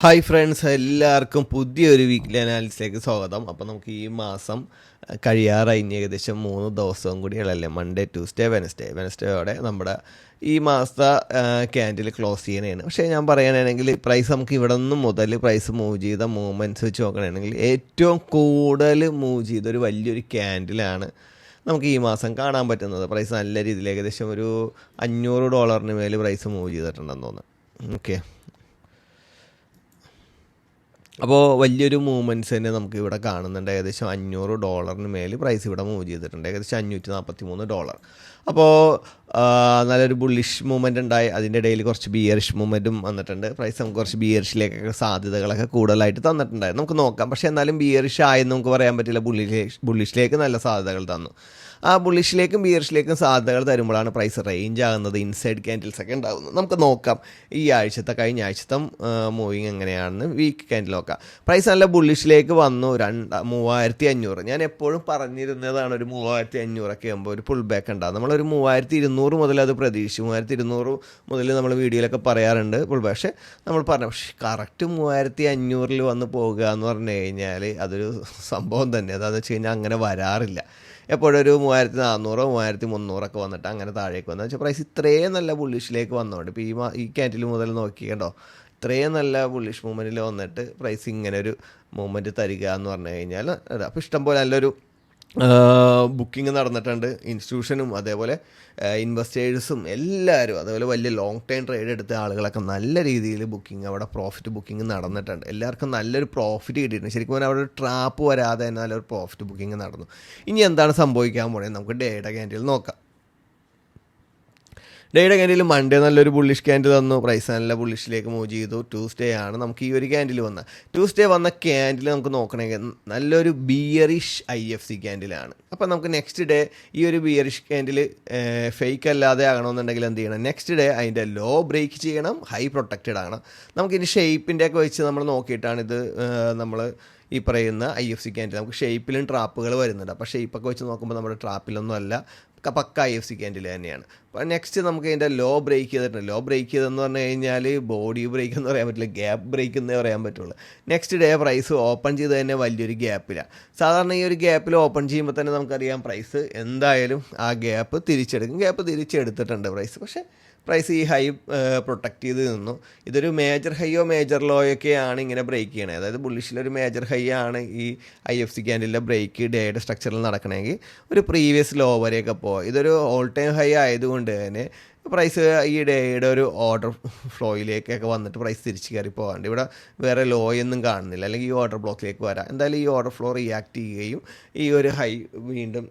Hi friends, എല്ലാവർക്കും പുതിയൊരു weekly അനാലിസിലേക്ക് സ്വാഗതം. അപ്പോൾ നമുക്ക് ഈ മാസം കഴിയാറായി, ഏകദേശം 3 ദിവസവും കൂടിയുള്ളല്ലേ. മൺഡേ, ട്യൂസ്ഡേ, വെനസ്ഡേയോടെ നമ്മുടെ ഈ മാസത്തെ ക്യാൻഡിൽ ക്ലോസ് ചെയ്യണതാണ്. പക്ഷേ ഞാൻ പറയുകയാണെങ്കിൽ പ്രൈസ് നമുക്ക് ഇവിടെ നിന്ന് മുതൽ പ്രൈസ് മൂവ് ചെയ്ത മൂവ്മെൻറ്റ്സ് വെച്ച് നോക്കുകയാണെങ്കിൽ ഏറ്റവും കൂടുതൽ മൂവ് ചെയ്തൊരു വലിയൊരു ക്യാൻഡിലാണ് നമുക്ക് ഈ മാസം കാണാൻ പറ്റുന്നത്. പ്രൈസ് നല്ല രീതിയിൽ ഏകദേശം ഒരു $500 മേൽ പ്രൈസ് മൂവ് ചെയ്തിട്ടുണ്ടെന്ന് തോന്നുന്നു. ഓക്കെ, അപ്പോൾ വലിയൊരു മൂവ്മെൻറ്റ്സ് തന്നെ നമുക്ക് ഇവിടെ കാണുന്നുണ്ട്. ഏകദേശം $500 മേൽ പ്രൈസ് ഇവിടെ മൂവ് ചെയ്തിട്ടുണ്ട്, ഏകദേശം $543. അപ്പോൾ നല്ലൊരു ബുള്ളിഷ് മൂവ്മെൻറ്റ് ഉണ്ടായി. അതിൻ്റെ ഇടയിൽ കുറച്ച് ബിയറിഷ് മൂവ്മെൻറ്റും വന്നിട്ടുണ്ട്. പ്രൈസ് നമുക്ക് കുറച്ച് ബിയറിഷിലേക്കൊക്കെ സാധ്യതകളൊക്കെ കൂടുതലായിട്ട് തന്നിട്ടുണ്ടായിരുന്നു. നമുക്ക് നോക്കാം. പക്ഷേ എന്നാലും ബിയറിഷ് ആയെന്ന് നമുക്ക് പറയാൻ പറ്റില്ല. ബുള്ളിഷിലേക്ക് നല്ല സാധ്യതകൾ തന്നു. ആ ബുള്ളിഷിലേക്കും ബിയറിഷിലേക്കും സാധ്യതകൾ തരുമ്പോഴാണ് പ്രൈസ് റേഞ്ച് ആകുന്നത്, ഇൻസൈഡ് ക്യാൻഡിൽസ് ഒക്കെ ഉണ്ടാകുന്നത്. നമുക്ക് നോക്കാം ഈ ആഴ്ചത്തെ കഴിഞ്ഞ ആഴ്ചത്തെ മൂവിങ് എങ്ങനെയാണെന്ന് വീക്ക് ക്യാൻഡിൽ നോക്കാം. പ്രൈസ് നല്ല ബുള്ളിഷിലേക്ക് വന്നു. 3500. ഞാൻ എപ്പോഴും പറഞ്ഞിരുന്നതാണ് ഒരു 3500 ഒക്കെ ആകുമ്പോൾ ഒരു പുൾ ബാക്ക് ഉണ്ടാകും. നമ്മളൊരു 3200 മുതൽ അത് പ്രതീക്ഷിച്ചു. 3200 മുതൽ നമ്മൾ വീഡിയോയിലൊക്കെ പറയാറുണ്ട് പുൾ ബാക്ക്. പക്ഷേ നമ്മൾ പറഞ്ഞു, പക്ഷേ കറക്റ്റ് 3500 വന്ന് പോകുക എന്ന് പറഞ്ഞു കഴിഞ്ഞാൽ അതൊരു സംഭവം തന്നെ. അതാണെന്ന് വെച്ച് കഴിഞ്ഞാൽ അങ്ങനെ വരാറില്ല. എപ്പോഴും ഒരു 3400 3300 വന്നിട്ട് അങ്ങനെ താഴേക്ക് വന്നത് വെച്ചാൽ പ്രൈസ് ഇത്രയും നല്ല ബുള്ളിഷിലേക്ക് വന്നതുകൊണ്ട് ഇപ്പോൾ ഈ ക്യാൻഡിൽ മുതൽ നോക്കിക്കണ്ടോ, ഇത്രയും നല്ല ബുള്ളിഷ് മൂവ്മെൻറ്റിൽ വന്നിട്ട് പ്രൈസ് ഇങ്ങനെ ഒരു മൂവ്മെൻറ്റ് തരിക എന്ന് പറഞ്ഞു കഴിഞ്ഞാൽ അപ്പോൾ ഇഷ്ടംപോലെ നല്ലൊരു ബുക്കിംഗ് നടന്നിട്ടുണ്ട്. ഇൻസ്റ്റിറ്റ്യൂഷനും അതേപോലെ ഇൻവെസ്റ്റേഴ്സും എല്ലാവരും, അതേപോലെ വലിയ ലോങ് ടൈം ട്രേഡ് എടുത്ത ആളുകളൊക്കെ നല്ല രീതിയിൽ ബുക്കിംഗ്, അവിടെ പ്രോഫിറ്റ് ബുക്കിംഗ് നടന്നിട്ടുണ്ട്. എല്ലാവർക്കും നല്ലൊരു പ്രോഫിറ്റ് കിട്ടിയിട്ടുണ്ട്. ശരിക്കും പറഞ്ഞാൽ അവിടെ ഒരു ട്രാപ്പ് വരാതെ തന്നെ നല്ലൊരു പ്രോഫിറ്റ് ബുക്കിംഗ് നടന്നു. ഇനി എന്താണ് സംഭവിക്കാൻ പോകുന്നത് നമുക്ക് ഡേയുടെ ക്യാൻഡിൽ നോക്കാം. ഡേയുടെ ക്യാൻഡിൽ മൺഡേ നല്ലൊരു ബുള്ളിഷ് ക്യാൻഡിൽ തന്നു. പ്രൈസ് നല്ല ബുള്ളിഷിലേക്ക് മൂവ് ചെയ്തു. ട്യൂസ്ഡേ ആണ് നമുക്ക് ഈ ഒരു ക്യാൻഡിൽ വന്നത്. ട്യൂസ്ഡേ വന്ന ക്യാൻഡിൽ നമുക്ക് നോക്കണമെങ്കിൽ നല്ലൊരു ബിയറിഷ് IFC ക്യാൻഡിലാണ്. അപ്പോൾ നമുക്ക് നെക്സ്റ്റ് ഡേ ഈ ഒരു ബിയറിഷ് ക്യാൻഡിൽ ഫേക്ക് അല്ലാതെ ആകണമെന്നുണ്ടെങ്കിൽ എന്ത് ചെയ്യണം, നെക്സ്റ്റ് ഡേ അതിൻ്റെ ലോ ബ്രേക്ക് ചെയ്യണം, ഹൈ പ്രൊട്ടക്റ്റഡ് ആണ്. നമുക്കിനി ഷേപ്പിൻ്റെ ഒക്കെ വെച്ച് നമ്മൾ നോക്കിയിട്ടാണ് ഇത് നമ്മൾ ഈ പറയുന്ന IFC ക്യാൻഡിൽ നമുക്ക് ഷേപ്പിലും ട്രാപ്പുകൾ വരുന്നുണ്ട്. അപ്പോൾ ഷേപ്പൊക്കെ വെച്ച് നോക്കുമ്പോൾ നമ്മുടെ ട്രാപ്പിലൊന്നും അല്ല, പക്ക IFC ക്യാൻഡിൽ തന്നെയാണ്. അപ്പോൾ നെക്സ്റ്റ് നമുക്ക് ഇതിൻ്റെ ലോ ബ്രേക്ക് ചെയ്തിട്ടുണ്ട്. ലോ ബ്രേക്ക് ചെയ്തെന്ന് പറഞ്ഞു കഴിഞ്ഞാൽ ബോഡി ബ്രേക്ക് എന്ന് പറയാൻ പറ്റില്ല, ഗ്യാപ്പ് ബ്രേക്ക് എന്നേ പറയാൻ പറ്റുള്ളൂ. നെക്സ്റ്റ് ഡേ പ്രൈസ് ഓപ്പൺ ചെയ്ത് തന്നെ വലിയൊരു ഗ്യാപ്പിലാണ്. സാധാരണ ഈ ഒരു ഗ്യാപ്പിൽ ഓപ്പൺ ചെയ്യുമ്പോൾ തന്നെ നമുക്കറിയാം പ്രൈസ് എന്തായാലും ആ ഗ്യാപ്പ് തിരിച്ചെടുക്കും. ഗ്യാപ്പ് തിരിച്ചെടുത്തിട്ടുണ്ട് പ്രൈസ്. പക്ഷേ പ്രൈസ് ഈ ഹൈ പ്രൊട്ടക്റ്റ് ചെയ്ത് നിന്നു. ഇതൊരു മേജർ ഹൈയോ മേജർ ലോയൊക്കെയാണ് ഇങ്ങനെ ബ്രേക്ക് ചെയ്യണത്. അതായത് ബുള്ളിഷിലൊരു മേജർ ഹൈ ആണ് ഈ IFC ക്യാൻഡിലെ ബ്രേക്ക് ഡേയുടെ സ്ട്രക്ചറിൽ നടക്കണമെങ്കിൽ ഒരു പ്രീവിയസ് ലോ വരെയൊക്കെ പോകാം. ഇതൊരു ഓൾ ടൈം ഹൈ ആയതുകൊണ്ട് തന്നെ പ്രൈസ് ഈ ഡേയുടെ ഒരു ഓർഡർ ഫ്ലോയിലേക്കൊക്കെ വന്നിട്ട് പ്രൈസ് തിരിച്ച് കയറി പോകാണ്ട് ഇവിടെ വേറെ ലോ ഒന്നും കാണുന്നില്ല. അല്ലെങ്കിൽ ഈ ഓർഡർ ബ്ലോക്കിലേക്ക് വരാം. എന്തായാലും ഈ ഓർഡർ ഫ്ലോ റിയാക്ട് ചെയ്യുകയും ഈ ഒരു ഹൈ വീണ്ടും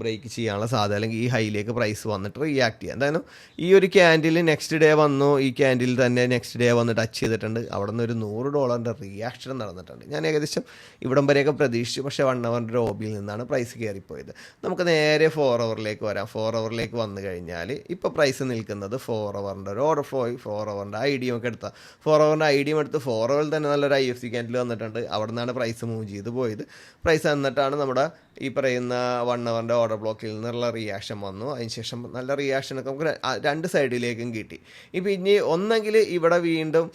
ബ്രേക്ക് ചെയ്യാനുള്ള സാധ്യത, അല്ലെങ്കിൽ ഈ ഹൈയിലേക്ക് പ്രൈസ് വന്നിട്ട് റിയാക്ട് ചെയ്യുക. എന്തായാലും ഈ ഒരു ക്യാൻഡിൽ നെക്സ്റ്റ് ഡേ വന്നു. ഈ ക്യാൻഡിൽ തന്നെ നെക്സ്റ്റ് ഡേ വന്ന് ടച്ച് ചെയ്തിട്ടുണ്ട്. അവിടെ നിന്ന് ഒരു $100 റിയാക്ഷൻ നടന്നിട്ടുണ്ട്. ഞാൻ ഏകദേശം ഇവിടം വരെയൊക്കെ പ്രതീക്ഷിച്ചു. പക്ഷേ 1 അവറിൻ്റെ ഓബിയിൽ നിന്നാണ് പ്രൈസ് കയറിപ്പോയത്. നമുക്ക് നേരെ 4 അവറിലേക്ക് വരാം. 4 അവറിലേക്ക് വന്നു കഴിഞ്ഞാൽ ഇപ്പോൾ പ്രൈസ് നിൽക്കുന്നത് 4 അവറിൻ്റെ ഒരു ഓർഡർ ഫ്ലോ, 4 അവറിൻ്റെ IDM ഒക്കെ എടുത്താൽ 4 അവറിൻ്റെ IDM എടുത്ത് 4 അവറിൽ തന്നെ നല്ലൊരു IFC ക്യാൻഡിൽ വന്നിട്ടുണ്ട്. അവിടെ നിന്നാണ് പ്രൈസ് മൂവ് ചെയ്ത് പോയത്. പ്രൈസ് എന്നിട്ടാണ് നമ്മുടെ ഈ പറയുന്ന 1 അവറിൻ്റെ ഓർഡർ ബ്ലോക്കിൽ നിന്നുള്ള റിയാക്ഷൻ വന്നു. അതിനുശേഷം നല്ല റിയാക്ഷനൊക്കെ നമുക്ക് രണ്ട് സൈഡിലേക്കും കിട്ടി. ഇപ്പം ഇനി ഒന്നെങ്കിൽ ഇവിടെ വീണ്ടും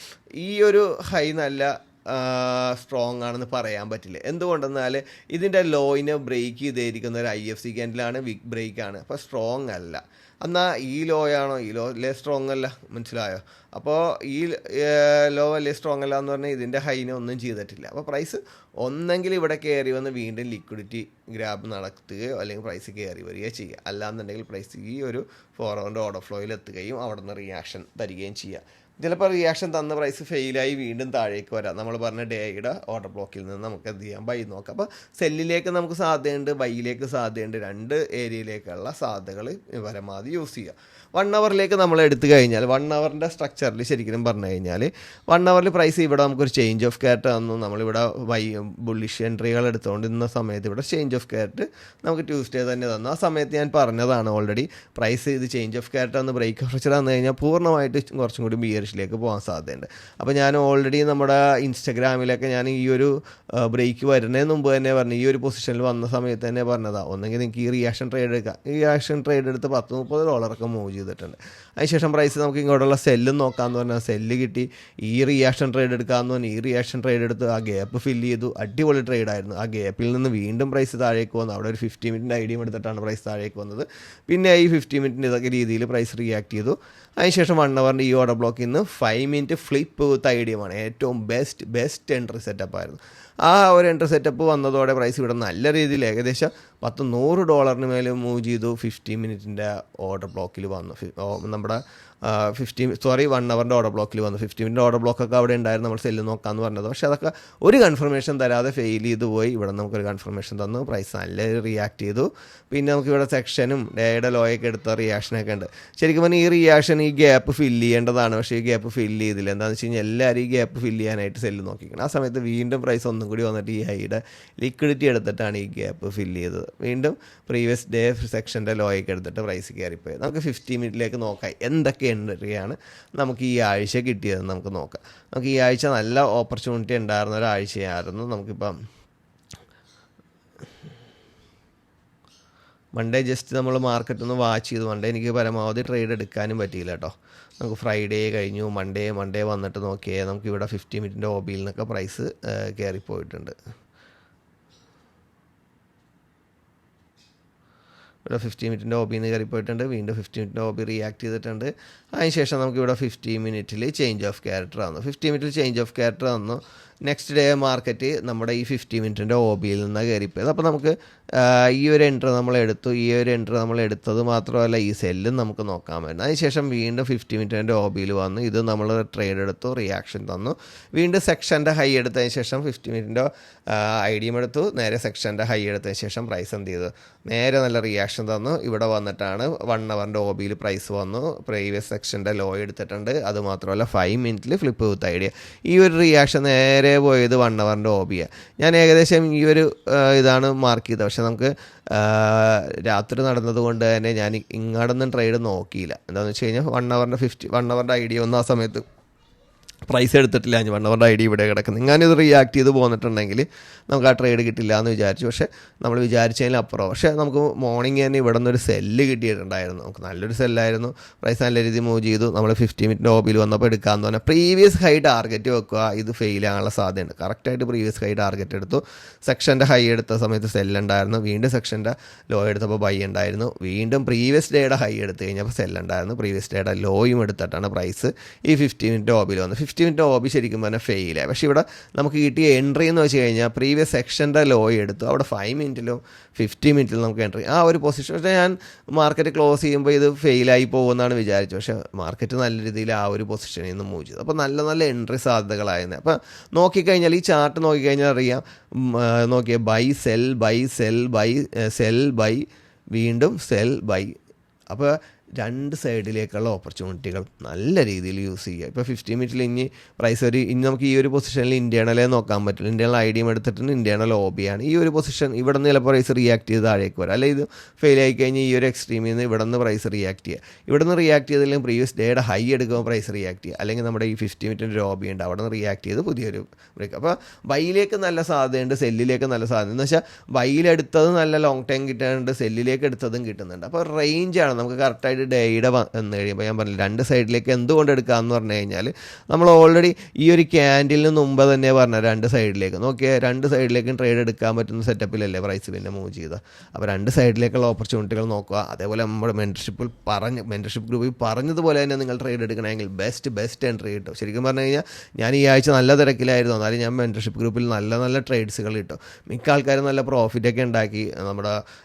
ഈ ഒരു ഹൈ നല്ല സ്ട്രോങ് ആണെന്ന് പറയാൻ പറ്റില്ല. എന്തുകൊണ്ടെന്നാൽ ഇതിൻ്റെ ലോയിനെ ബ്രേക്ക് ചെയ്തിരിക്കുന്ന ഒരു IFC ക്യാൻഡിലാണ്, വിക്ക് ബ്രേക്കാണ്. അപ്പോൾ സ്ട്രോങ് അല്ല. എന്നാൽ ഈ ലോയാണോ, ഈ ലോ അല്ലേ സ്ട്രോങ് അല്ല, മനസ്സിലായോ? അപ്പോൾ ഈ ലോ വലിയ സ്ട്രോങ് അല്ല എന്ന് പറഞ്ഞാൽ ഇതിൻ്റെ ഹൈനെ ഒന്നും ചെയ്തിട്ടില്ല. അപ്പോൾ പ്രൈസ് ഒന്നെങ്കിൽ ഇവിടെ കയറി വന്ന് വീണ്ടും ലിക്വിഡിറ്റി ഗ്രാബ് നടത്തുകയോ അല്ലെങ്കിൽ പ്രൈസ് കയറി വരികയോ ചെയ്യുക. അല്ലാന്നുണ്ടെങ്കിൽ പ്രൈസ് ഈ ഒരു 4 അവറിൻ്റെ ഓർഡർ ഫ്ലോയിൽ എത്തുകയും അവിടെ നിന്ന് റിയാക്ഷൻ തരികയും ചെയ്യുക. ചിലപ്പോൾ റിയാക്ഷൻ തന്ന പ്രൈസ് ഫെയിലായി വീണ്ടും താഴേക്ക് വരാം. നമ്മൾ പറഞ്ഞ ഡേയുടെ ഓർഡർ ബ്ലോക്കിൽ നിന്ന് നമുക്ക് എന്ത് ചെയ്യാം, ബൈ നോക്കാം. അപ്പോൾ സെല്ലിലേക്ക് നമുക്ക് സാധ്യതയുണ്ട്, ബൈയിലേക്ക് സാധ്യതയുണ്ട്. രണ്ട് ഏരിയയിലേക്കുള്ള സാധ്യതകൾ പരമാവധി യൂസ് ചെയ്യുക. 1 അവറിലേക്ക് നമ്മൾ എടുത്തു കഴിഞ്ഞാൽ 1 അവറിൻ്റെ സ്ട്രക്ചറിൽ ശരിക്കും പറഞ്ഞു കഴിഞ്ഞാൽ 1 അവറിൽ പ്രൈസ് ഇവിടെ നമുക്കൊരു ചേഞ്ച് ഓഫ് ക്യാരറ്റ് തന്നു. നമ്മളിവിടെ ബുള്ളിഷ് എൻട്രികൾ എടുത്തുകൊണ്ടിരുന്ന സമയത്ത് ഇവിടെ ചേഞ്ച് ഓഫ് ക്യാരറ്റ് നമുക്ക് ട്യൂസ്ഡേ തന്നെ തന്നു. ആ സമയത്ത് ഞാൻ പറഞ്ഞതാണ് ഓൾറെഡി, പ്രൈസ് ഇത് ചേഞ്ച് ഓഫ് ക്യാരറ്റ് തന്ന് ബ്രേക്ക് ഓഫ് സ്ട്രക്ചർ തന്നു കഴിഞ്ഞാൽ പൂർണ്ണമായിട്ട് കുറച്ചും കൂടി ബിയറിഷിലേക്ക് പോകാൻ സാധ്യതയുണ്ട്. അപ്പോൾ ഞാൻ ഓൾറെഡി നമ്മുടെ ഇൻസ്റ്റഗ്രാമിലൊക്കെ ഞാൻ ഈ ഒരു ബ്രേക്ക് വരുന്നതിന് മുമ്പ് തന്നെ പറഞ്ഞു, ഈ ഒരു പൊസിഷനിൽ വന്ന സമയത്ത് തന്നെ പറഞ്ഞതാണ്, ഒന്നെങ്കിൽ നിങ്ങൾക്ക് ഈ റിയാക്ഷൻ ട്രേഡ് എടുക്കാം. ഈ റിയാക്ഷൻ ട്രേഡ് എടുത്ത് $10-30 മൂവ് ചെയ്തിട്ടുണ്ട്. അതിനുശേഷം പ്രൈസ് നമുക്ക് ഇങ്ങോട്ടുള്ള സെല്ലും നോക്കാമെന്ന് പറഞ്ഞാൽ സെല്ല് കിട്ടി. ഈ റിയാക്ഷൻ ട്രേഡ് എടുക്കാമെന്ന് പറഞ്ഞാൽ ഈ റിയാക്ഷൻ ട്രേഡ് എടുത്ത് ആ ഗ്യാപ്പ് ഫില്ല് ചെയ്തു. അടിപൊളി ട്രേഡായിരുന്നു. ആ ഗ്യാപ്പിൽ നിന്ന് വീണ്ടും പ്രൈസ് താഴേക്ക് വന്നു. അവിടെ ഒരു 50 മിനിറ്റിൻ്റെ ഐഡിയം എടുത്തിട്ടാണ് പ്രൈസ് താഴേക്ക് വന്നത്. പിന്നെ ഈ 50 മിനിറ്റിൻ്റെ ഇതൊക്കെ രീതിയിൽ പ്രൈസ് റിയാക്ട് ചെയ്തു. അതിനുശേഷം 1 അവറിൻ്റെ ഈ ഓർഡർ ബ്ലോക്കിൽ നിന്ന് 5 മിനിറ്റ് ഫ്ലിപ്പ് വിത്ത് ഐഡിയമാണ് ഏറ്റവും ബെസ്റ്റ് എൻട്രി സെറ്റപ്പ് ആയിരുന്നു. ആ ഒരു എൻട്രി സെറ്റപ്പ് വന്നതോടെ പ്രൈസ് ഇവിടെ നല്ല രീതിയിൽ ഏകദേശം $100 മേലെ മൂവ് ചെയ്തു. 50 മിനിറ്റിൻ്റെ ഓർഡർ ബ്ലോക്കിൽ വന്നു. നമ്മുടെ 1 അവറിൻ്റെ ഓർഡർ ബ്ലോക്കിൽ വന്നു. 50 മിനിറ്റ് ഓർഡർ ബ്ലോക്കൊക്കെ അവിടെ ഉണ്ടായിരുന്നു. നമ്മൾ സെല്ല് നോക്കാമെന്ന് പറഞ്ഞത്. പക്ഷേ അതൊക്കെ ഒരു കൺഫർമേഷൻ തരാതെ ഫെയിൽ ചെയ്ത് പോയി. ഇവിടെ നമുക്കൊരു കൺഫർമേഷൻ തന്നു. പ്രൈസ് നല്ല റിയാക്ട് ചെയ്തു. പിന്നെ നമുക്കിവിടെ സെക്ഷനും ഡേയുടെ ലോയൊക്കെ എടുത്ത റിയാക്ഷനൊക്കെ ഉണ്ട്. ശരിക്കും പറഞ്ഞാൽ ഈ റിയാക്ഷൻ ഈ ഗ്യാപ്പ് ഫില്ല് ചെയ്യേണ്ടതാണ്. പക്ഷേ ഈ ഗ്യാപ്പ് ഫില്ല് ചെയ്തില്ല. എന്താണെന്ന് വെച്ച് കഴിഞ്ഞാൽ എല്ലാവരും ഈ ഗ്യാപ്പ് ഫില്ല് ചെയ്യാനായിട്ട് സെല്ല് നോക്കിക്കണം. ആ സമയത്ത് വീണ്ടും പ്രൈസ് ഒന്നും കൂടി വന്നിട്ട് ഈ ഹൈയുടെ ലിക്വിഡിറ്റി എടുത്തിട്ടാണ് ഈ ഗ്യാപ്പ് ഫില്ല് ചെയ്തത്. വീണ്ടും പ്രീവിയസ് ഡേ സെക്ഷൻ്റെ ലോയൊക്കെ എടുത്തിട്ട് പ്രൈസ് കയറിപ്പോയി. നമുക്ക് 50 മിനിറ്റിലേക്ക് നോക്കാം എന്തൊക്കെ എൻട്രിയാണ് നമുക്ക് ഈ ആഴ്ച കിട്ടിയതെന്ന് നമുക്ക് നോക്കാം. നമുക്ക് ഈ ആഴ്ച നല്ല ഓപ്പർച്യൂണിറ്റി ഉണ്ടായിരുന്ന ഒരാഴ്ചയായിരുന്നു. നമുക്കിപ്പം മൺഡേ ജസ്റ്റ് നമ്മൾ മാർക്കറ്റ് ഒന്ന് വാച്ച് ചെയ്തു. മൺഡേ എനിക്ക് പരമാവധി ട്രേഡ് എടുക്കാനും പറ്റിയില്ല കേട്ടോ. നമുക്ക് ഫ്രൈഡേ കഴിഞ്ഞു. മൺഡേ വന്നിട്ട് നോക്കിയാൽ നമുക്കിവിടെ 50 മിനിറ്റിൻ്റെ OBയിൽ നിന്നൊക്കെ പ്രൈസ് കയറിപ്പോയിട്ടുണ്ട്. ഇവിടെ 50 മിനിറ്റിൻ്റെ OBയിൽ നിന്ന് കയറിപ്പോയിട്ടുണ്ട്. വീണ്ടും 50 മിനിറ്റിൻ്റെ OB റിയാക്ട് ചെയ്തിട്ടുണ്ട്. അതിനുശേഷം നമുക്കിവിടെ 50 മിനിറ്റിൽ ചേഞ്ച് ഓഫ് ക്യാരക്ടർ വന്നു. 50 മിനിറ്റിൽ ചേഞ്ച് ഓഫ് ക്യാരക്ടർ വന്നു. നെക്സ്റ്റ് ഡേ മാർക്കറ്റ് നമ്മുടെ ഈ 50 മിനിറ്റിൻ്റെ OBയിൽ നിന്നാണ് കയറിപ്പോയത്. അപ്പോൾ നമുക്ക് ഈ ഒരു എൻട്രി നമ്മൾ എടുത്തു. ഈ ഒരു എൻട്രി നമ്മൾ എടുത്തത് മാത്രമല്ല ഈ സെല്ലും നമുക്ക് നോക്കാമായിരുന്നു. അതിനുശേഷം വീണ്ടും 50 മിനിറ്റിൻ്റെ OBയിൽ വന്നു. ഇത് നമ്മൾ ട്രേഡ് എടുത്തു, റിയാക്ഷൻ തന്നു. വീണ്ടും സെക്ഷൻ്റെ ഹൈ എടുത്തതിന് ശേഷം 50 മിനിറ്റിൻ്റെ ഐഡിയം എടുത്തു. നേരെ സെക്ഷൻ്റെ ഹൈ എടുത്തതിന് ശേഷം പ്രൈസ് എന്ത് ചെയ്തു? നേരെ നല്ല റിയാക്ഷൻ തന്നു. ഇവിടെ വന്നിട്ടാണ് 1 അവറിൻ്റെ OBയിൽ പ്രൈസ് വന്നു. പ്രീവിയസ് സെക്ഷൻ്റെ ലോ എടുത്തിട്ടുണ്ട്. അതുമാത്രമല്ല 5 മിനിറ്റിൽ ഫ്ലിപ്പ് വിത്ത് ഐഡിയ. ഈ ഒരു റിയാക്ഷൻ നേരെ പോയത് 1 അവറിൻ്റെ OBയാണ്. ഞാൻ ഏകദേശം ഈ ഒരു ഇതാണ് മാർക്ക് ചെയ്തത്. പക്ഷേ നമുക്ക് രാത്രി നടന്നത് കൊണ്ട് തന്നെ ഞാൻ ഇങ്ങോട്ടൊന്നും ട്രേഡ് നോക്കിയില്ല. എന്താണെന്ന് വെച്ച് കഴിഞ്ഞാൽ 1 അവറിൻ്റെ ഐഡിയ ഒന്നും ആ സമയത്ത് പ്രൈസ് എടുത്തിട്ടില്ല. 1 അവറിൻ്റെ ഐഡിയ ഇവിടെ കിടക്കുന്നത്. ഞാനിത് റിയാക്ട് ചെയ്ത് പോന്നിട്ടുണ്ടെങ്കിൽ നമുക്ക് ആ ട്രേഡ് കിട്ടില്ല എന്ന് വിചാരിച്ചു. പക്ഷേ നമ്മൾ വിചാരിച്ചതിനപ്പുറം. പക്ഷേ നമുക്ക് മോർണിംഗ് തന്നെ ഇവിടെ നിന്നൊരു സെല്ല് കിട്ടിയിട്ടുണ്ടായിരുന്നു. നമുക്ക് നല്ലൊരു സെല്ലായിരുന്നു. പ്രൈസ് നല്ല രീതിയിൽ മൂവ് ചെയ്തു. നമ്മൾ 50 മിനിറ്റിൻ്റെ OBയിൽ വന്നപ്പോൾ എടുക്കാമെന്ന് പറഞ്ഞാൽ പ്രീവിയസ് ഹൈ ടാർഗറ്റ് വെക്കുക. ഇത് ഫെയിൽ ആകാനുള്ള സാധ്യതയുണ്ട്. കറക്റ്റായിട്ട് പ്രീവിയസ് ഹൈ ടാർഗറ്റ് എടുത്തു. സെക്ഷൻ്റെ ഹൈ എടുത്ത സമയത്ത് സെല്ലുണ്ടായിരുന്നു. വീണ്ടും സെക്ഷൻ്റെ ലോ എടുത്തപ്പോൾ ബൈ ഉണ്ടായിരുന്നു. വീണ്ടും പ്രീവിയസ് ഡേയുടെ ഹൈ എടുത്തു കഴിഞ്ഞപ്പോൾ സെല്ലുണ്ടായിരുന്നു. പ്രീവിയസ് ഡേയുടെ ലോയും എടുത്തിട്ടാണ് പ്രൈസ് ഈ 50 മിനിറ്റ് OBയിൽ വന്നത്. 50 മിനിറ്റ് OB ശരിക്കും പറഞ്ഞാൽ ഫെയിലായി. പക്ഷേ ഇവിടെ നമുക്ക് കിട്ടിയ എൻട്രി എന്ന് വെച്ച് കഴിഞ്ഞാൽ പ്രീവിയസ് സെക്ഷൻ്റെ ലോ എടുത്തു. അവിടെ 5 മിനിറ്റിലും 50 മിനിറ്റിലും നമുക്ക് എൻട്രി ആ ഒരു പൊസിഷൻ. പക്ഷേ ഞാൻ മാർക്കറ്റ് ക്ലോസ് ചെയ്യുമ്പോൾ ഇത് ഫെയിലായി പോകുമെന്നാണ് വിചാരിച്ചു. പക്ഷേ മാർക്കറ്റ് നല്ല രീതിയിൽ ആ ഒരു പൊസിഷനിൽ നിന്ന് മൂവ് ചെയ്തു. അപ്പോൾ നല്ല എൻട്രി സാധ്യതകളായിരുന്നു. അപ്പോൾ നോക്കിക്കഴിഞ്ഞാൽ ഈ ചാർട്ട് നോക്കിക്കഴിഞ്ഞാൽ അറിയാം. നോക്കിയാൽ buy sell buy sell buy sell buy വീണ്ടും സെൽ ബൈ. അപ്പോൾ രണ്ട് സൈഡിലേക്കുള്ള ഓപ്പർച്യൂണിറ്റികൾ നല്ല രീതിയിൽ യൂസ് ചെയ്യുക. ഇപ്പോൾ 50 മിനിറ്റിൽ ഇനി പ്രൈസ് ഇനി നമുക്ക് ഈ ഒരു പൊസിഷനിൽ ഇന്റേണലേ നോക്കാൻ പറ്റില്ല. ഇന്റേണൽ ഐഡിയം എടുത്തിട്ടുണ്ട്. ഇന്റേണൽ OBയാണ് ഈ ഒരു പൊസിഷൻ. ഇവിടെ നിന്ന് ചിലപ്പോൾ പ്രൈസ് റിയാക്ട് ചെയ്ത് താഴേക്ക് വരാം. അല്ലെങ്കിൽ ഇത് ഫെയിൽ ആയി കഴിഞ്ഞാൽ ഈ ഒരു എക്സ്ട്രീമിൽ നിന്ന് ഇവിടെ നിന്ന് പ്രൈസ് റിയാക്ട് ചെയ്യുക. ഇവിടെ നിന്ന് റിയാക്ട് ചെയ്തില്ലെങ്കിൽ പ്രീവിയസ് ഡേയുടെ ഹൈ എടുക്കുമ്പോൾ പ്രൈസ് റിയാക്ട് ചെയ്യുക. അല്ലെങ്കിൽ നമ്മുടെ ഈ 50 മിനിറ്റിൻ്റെ OB ഉണ്ട്, അവിടെ നിന്ന് റിയാക്ട് ചെയ്ത് പുതിയൊരു ബ്രേക്ക്. അപ്പോൾ ബൈയിലേക്ക് നല്ല സാധ്യതയുണ്ട്, സെല്ലിലേക്ക് നല്ല സാധ്യത. എന്ന് വെച്ചാൽ ബൈയിലെടുത്തത് നല്ല ലോങ് ടൈം കിട്ടാനുണ്ട്, സെല്ലിലേക്ക് എടുത്തതും കിട്ടുന്നുണ്ട്. അപ്പോൾ റേഞ്ചാണ് നമുക്ക് കറക്റ്റായിട്ട് ഡേയുടെ വന്നു കഴിയുമ്പോൾ ഞാൻ പറഞ്ഞില്ല രണ്ട് സൈഡിലേക്ക് എന്തുകൊണ്ട് എടുക്കാമെന്ന് പറഞ്ഞു കഴിഞ്ഞാൽ നമ്മൾ ഓൾറെഡി ഈ ഒരു ക്യാൻഡിലിന് മുമ്പ് തന്നെ പറഞ്ഞ രണ്ട് സൈഡിലേക്ക് നോക്കിയാൽ രണ്ട് സൈഡിലേക്കും ട്രേഡ് എടുക്കാൻ പറ്റുന്ന സെറ്റപ്പിലല്ലേ പ്രൈസ് പിന്നെ മൂവ് ചെയ്തത്. അപ്പോൾ രണ്ട് സൈഡിലേക്കുള്ള ഓപ്പർച്യൂണിറ്റികൾ നോക്കുക. അതേപോലെ നമ്മുടെ മെൻറ്റർഷിപ്പ് ഗ്രൂപ്പിൽ പറഞ്ഞതുപോലെ തന്നെ നിങ്ങൾ ട്രേഡ് എടുക്കണമെങ്കിൽ ബെസ്റ്റ് എൻട്രി കിട്ടും. ശരിക്കും പറഞ്ഞു കഴിഞ്ഞാൽ ഞാൻ ഈ ആഴ്ച നല്ല തിരക്കിലായിരുന്നു. എന്നാലും ഞാൻ മെൻറ്റർഷിപ്പ് ഗ്രൂപ്പിൽ നല്ല ട്രേഡ്സുകൾ കിട്ടും. മിക്ക ആൾക്കാരും നല്ല പ്രോഫിറ്റൊക്കെ ഉണ്ടാക്കി. നമ്മുടെ